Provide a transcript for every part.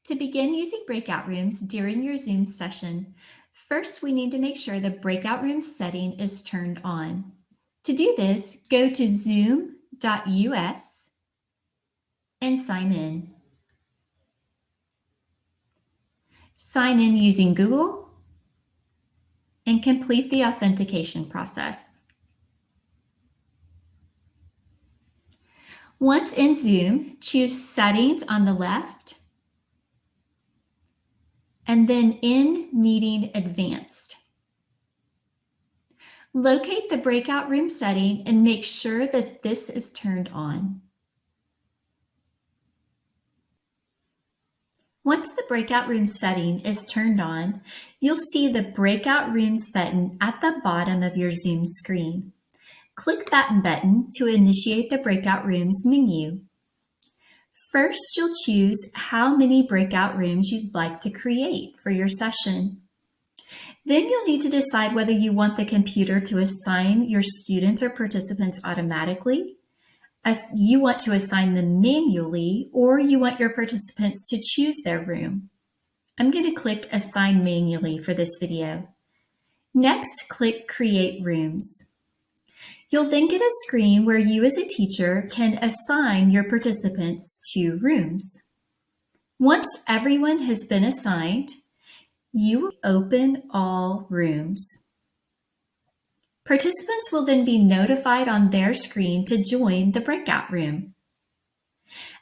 To begin using breakout rooms during your Zoom session, first we need to make sure the breakout room setting is turned on. To do this, go to zoom.us and sign in. Sign in using Google and complete the authentication process. Once in Zoom, choose Settings on the left and then In Meeting Advanced. Locate the breakout room setting and make sure that this is turned on. Once the breakout room setting is turned on, you'll see the Breakout Rooms button at the bottom of your Zoom screen. Click that button to initiate the Breakout Rooms menu. First, you'll choose how many breakout rooms you'd like to create for your session. Then you'll need to decide whether you want the computer to assign your students or participants automatically, as you want to assign them manually, or you want your participants to choose their room. I'm going to click Assign Manually for this video. Next, click Create Rooms. You'll then get a screen where you as a teacher can assign your participants to rooms. Once everyone has been assigned, you will open all rooms. Participants will then be notified on their screen to join the breakout room.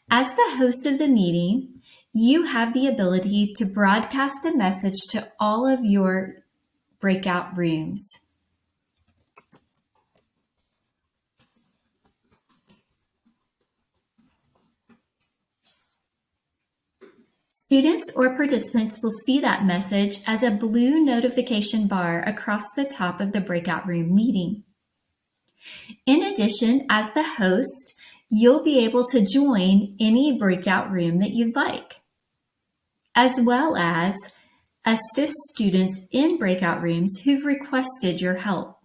As the host of the meeting, you have the ability to broadcast a message to all of your breakout rooms. Students or participants will see that message as a blue notification bar across the top of the breakout room meeting. In addition, as the host, you'll be able to join any breakout room that you'd like, as well as assist students in breakout rooms who've requested your help.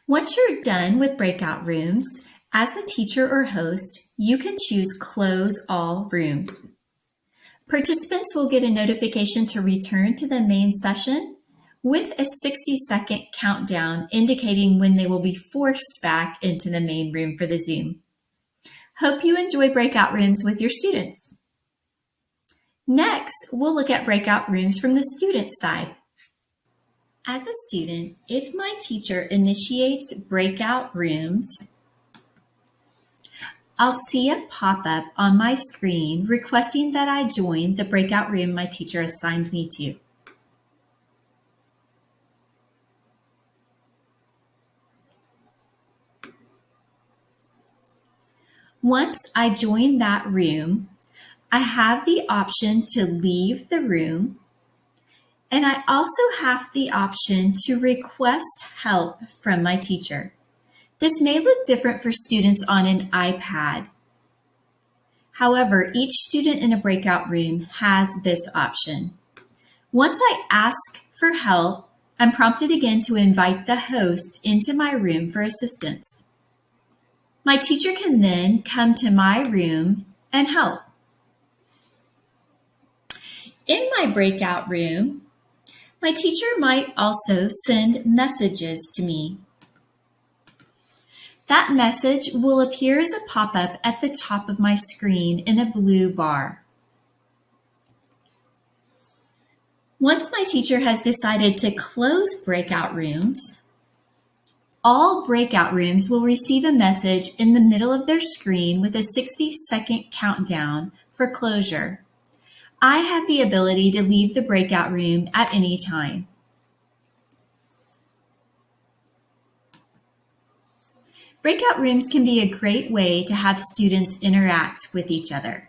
Once you're done with breakout rooms, as the teacher or host, you can choose Close All Rooms. Participants will get a notification to return to the main session with a 60-second countdown indicating when they will be forced back into the main room for the Zoom. Hope you enjoy breakout rooms with your students. Next, we'll look at breakout rooms from the student side. As a student, if my teacher initiates breakout rooms, I'll see a pop-up on my screen requesting that I join the breakout room my teacher assigned me to. Once I join that room, I have the option to leave the room, and I also have the option to request help from my teacher. This may look different for students on an iPad. However, each student in a breakout room has this option. Once I ask for help, I'm prompted again to invite the host into my room for assistance. My teacher can then come to my room and help. In my breakout room, my teacher might also send messages to me. That message will appear as a pop-up at the top of my screen in a blue bar. Once my teacher has decided to close breakout rooms, all breakout rooms will receive a message in the middle of their screen with a 60-second countdown for closure. I have the ability to leave the breakout room at any time. Breakout rooms can be a great way to have students interact with each other.